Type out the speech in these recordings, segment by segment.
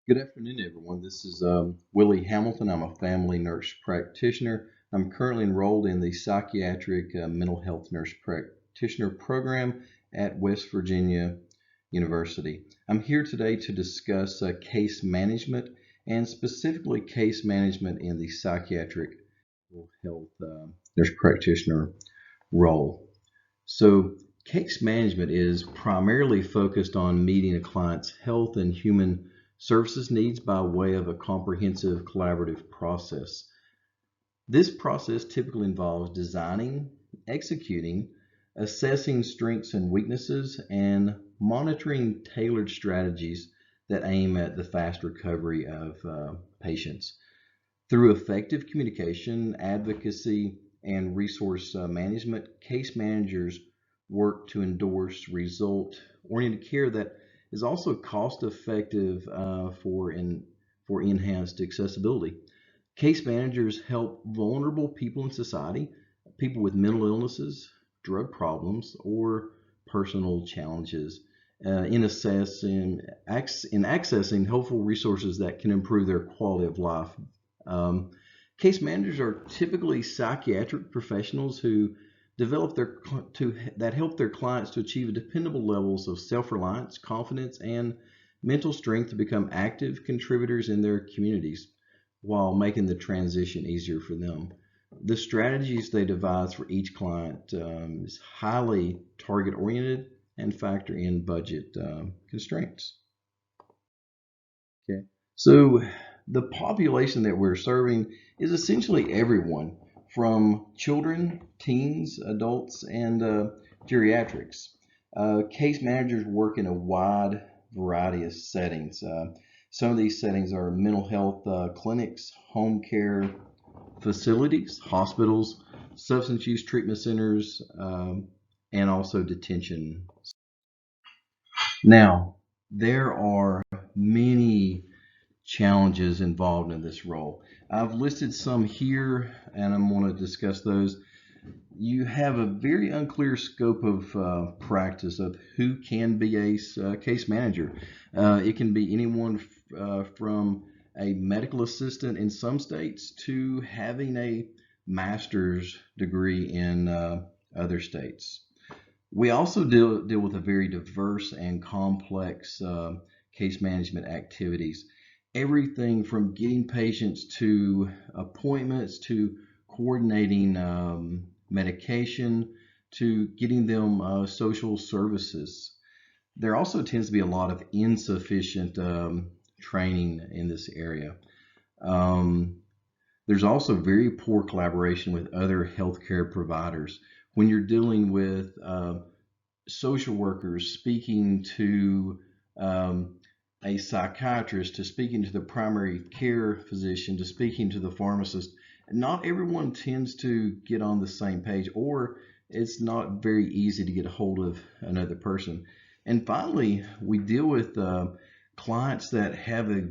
Good afternoon, everyone. This is Willie Hamilton. I'm a family nurse practitioner. I'm currently enrolled in the psychiatric mental health nurse practitioner program at West Virginia University. I'm here today to discuss case management and specifically case management in the psychiatric mental health nurse practitioner role. So, case management is primarily focused on meeting a client's health and human services needs by way of a comprehensive collaborative process. This process typically involves designing, executing, assessing strengths and weaknesses, and monitoring tailored strategies that aim at the fast recovery of patients. Through effective communication, advocacy, and resource management, case managers work to endorse result oriented care that is also cost effective for enhanced accessibility. Case managers help vulnerable people in society, people with mental illnesses, drug problems, or personal challenges, in accessing helpful resources that can improve their quality of life. Um, Case managers are typically psychiatric professionals who develop that help their clients to achieve dependable levels of self-reliance, confidence, and mental strength to become active contributors in their communities while making the transition easier for them. The strategies they devise for each client is highly target oriented and factor in budget constraints. Okay. So the population that we're serving is essentially everyone from children, teens, adults, and geriatrics. Case managers work in a wide variety of settings. Some of these settings are mental health clinics, home care facilities, hospitals, substance use treatment centers, and also detention. Now, there are many challenges involved in this role. I've listed some here and I'm going to discuss those. You have a very unclear scope of practice of who can be a case manager. It can be anyone from a medical assistant in some states to having a master's degree in other states. We also deal with a very diverse and complex case management activities. Everything from getting patients to appointments to coordinating medication to getting them social services. There also tends to be a lot of insufficient training in this area. Um, there's also very poor collaboration with other healthcare providers. When you're dealing with social workers speaking to a psychiatrist, to speaking to the primary care physician, to speaking to the pharmacist, not everyone tends to get on the same page, or it's not very easy to get a hold of another person. And finally, we deal with clients that have a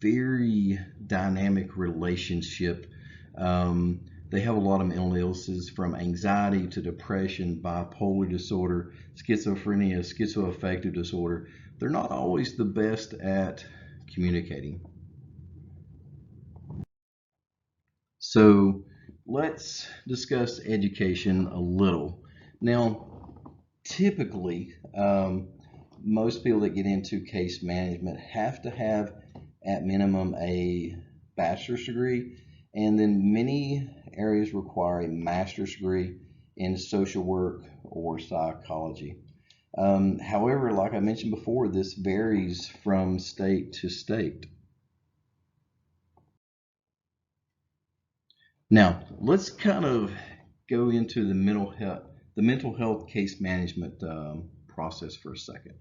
very dynamic relationship. Um, they have a lot of mental illnesses from anxiety to depression, bipolar disorder, schizophrenia, schizoaffective disorder. They're not always the best at communicating. So let's discuss education a little. Now, typically, most people that get into case management have to have at minimum a bachelor's degree, and then many areas require a master's degree in social work or psychology. However, like I mentioned before, this varies from state to state. Now, let's kind of go into the mental health case management process for a second.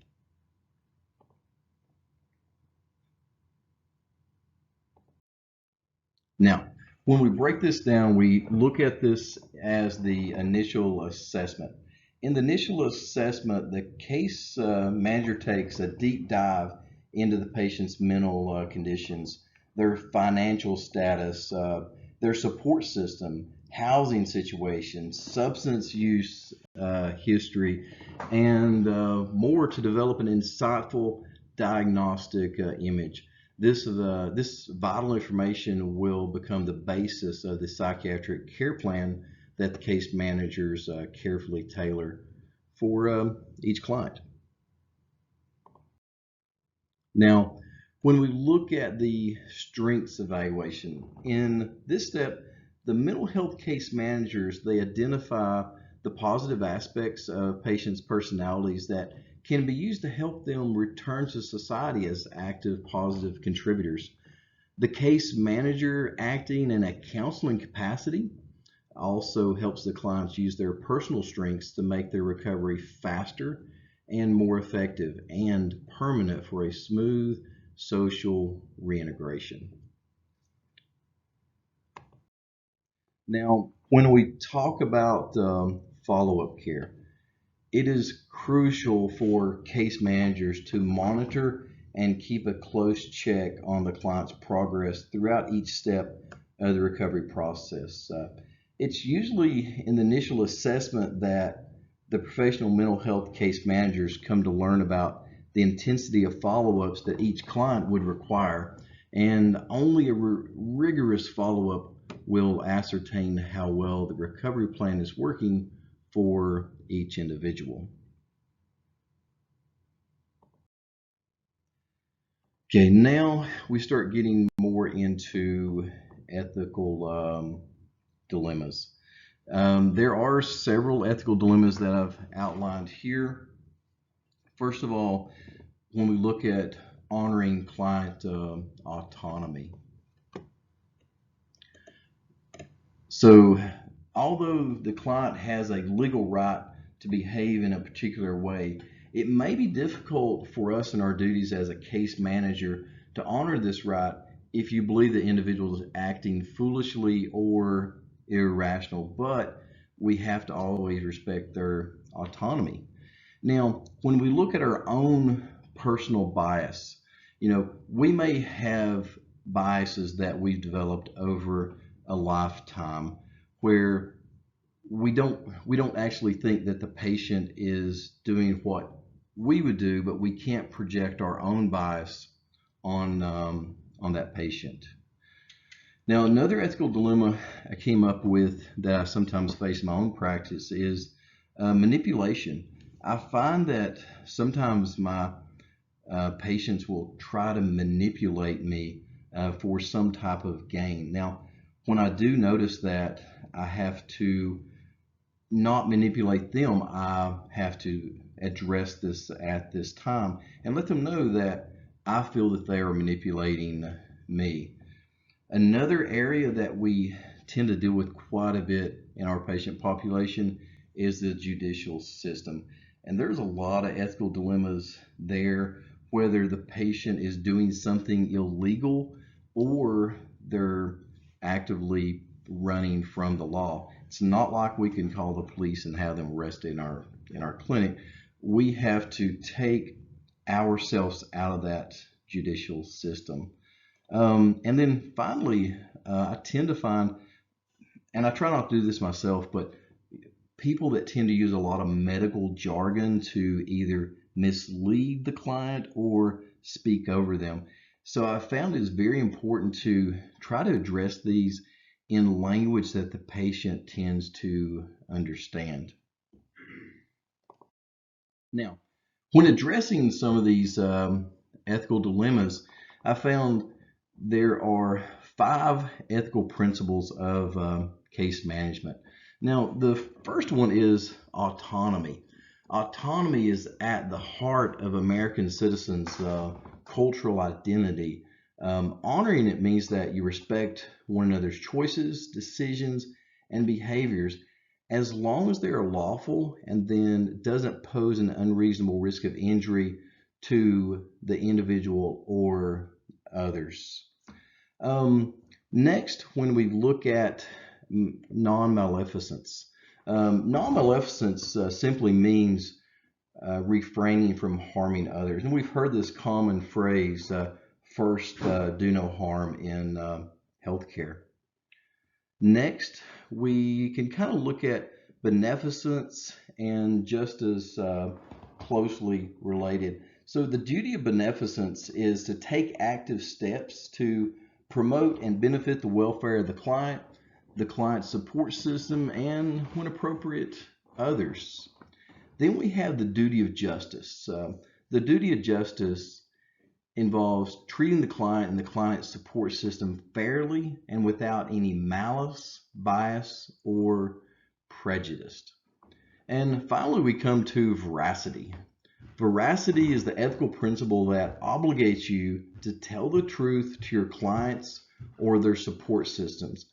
Now, when we break this down, we look at this as the initial assessment. In the initial assessment, the case manager takes a deep dive into the patient's mental conditions, their financial status, their support system, housing situation, substance use history, and more to develop an insightful diagnostic image. This vital information will become the basis of the psychiatric care plan that the case managers carefully tailor for each client. Now, when we look at the strengths evaluation, in this step, the mental health case managers, they identify the positive aspects of patients' personalities that can be used to help them return to society as active, positive contributors. The case manager acting in a counseling capacity also helps the clients use their personal strengths to make their recovery faster and more effective and permanent for a smooth social reintegration. Now, when we talk about follow-up care, it is crucial for case managers to monitor and keep a close check on the client's progress throughout each step of the recovery process. It's usually in the initial assessment that the professional mental health case managers come to learn about the intensity of follow-ups that each client would require, and only a rigorous follow-up will ascertain how well the recovery plan is working for each individual. Okay, now we start getting more into ethical dilemmas. There are several ethical dilemmas that I've outlined here. First of all, when we look at honoring client autonomy. So, although the client has a legal right to behave in a particular way, it may be difficult for us in our duties as a case manager to honor this right if you believe the individual is acting foolishly or irrational, but we have to always respect their autonomy. Now, when we look at our own personal bias, we may have biases that we've developed over a lifetime where we don't actually think that the patient is doing what we would do, but we can't project our own bias on that patient. Now, another ethical dilemma I came up with that I sometimes face in my own practice is manipulation. I find that sometimes my patients will try to manipulate me for some type of gain. Now, when I do notice that, I have to not manipulate them. I have to address this at this time and let them know that I feel that they are manipulating me. Another area that we tend to deal with quite a bit in our patient population is the judicial system. And there's a lot of ethical dilemmas there, whether the patient is doing something illegal or they're actively running from the law. It's not like we can call the police and have them arrested in our clinic. We have to take ourselves out of that judicial system. And then finally, I tend to find, and I try not to do this myself, but people that tend to use a lot of medical jargon to either mislead the client or speak over them. So I found it's very important to try to address these in language that the patient tends to understand. Now, when addressing some of these ethical dilemmas, I found there are 5 ethical principles of case management. Now, the first one is autonomy. Autonomy is at the heart of American citizens' cultural identity. Honoring it means that you respect one another's choices, decisions, and behaviors as long as they are lawful and then doesn't pose an unreasonable risk of injury to the individual or others. Next, when we look at non-maleficence, non-maleficence simply means refraining from harming others. And we've heard this common phrase, first, do no harm in healthcare. Next, we can kind of look at beneficence and just as closely related. So the duty of beneficence is to take active steps to promote and benefit the welfare of the client support system, and when appropriate, others. Then we have the duty of justice. The duty of justice involves treating the client and the client support system fairly and without any malice, bias, or prejudice. And finally, we come to veracity. Veracity is the ethical principle that obligates you to tell the truth to your clients or their support systems,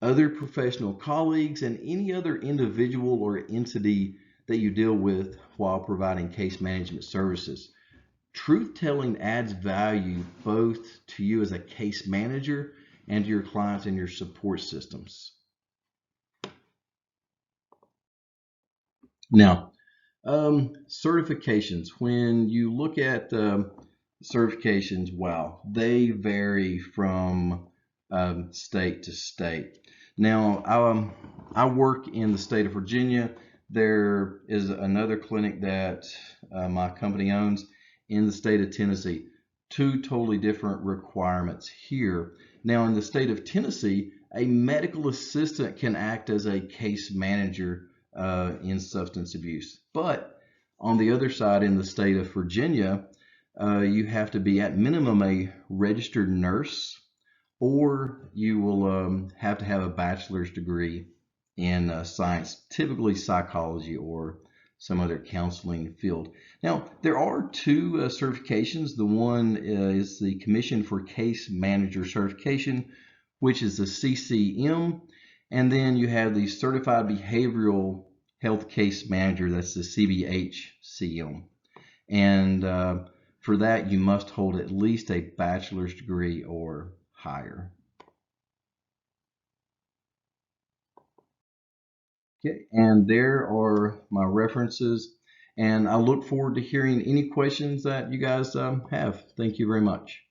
other professional colleagues, and any other individual or entity that you deal with while providing case management services. Truth telling adds value both to you as a case manager and to your clients and your support systems. Now, certifications. When you look at certifications, wow, they vary from state to state. Now, I work in the state of Virginia. There is another clinic that my company owns in the state of Tennessee. Two totally different requirements here. Now, in the state of Tennessee, a medical assistant can act as a case manager in substance abuse. But on the other side, in the state of Virginia, you have to be at minimum a registered nurse, or you will have to have a bachelor's degree in science, typically psychology or some other counseling field. Now, there are two certifications. The one is the Commission for Case Manager Certification, which is the CCM, and then you have the Certified Behavioral Health Case Manager, that's the CBHCM. And for that, you must hold at least a bachelor's degree or higher. Okay, and there are my references, and I look forward to hearing any questions that you guys have. Thank you very much.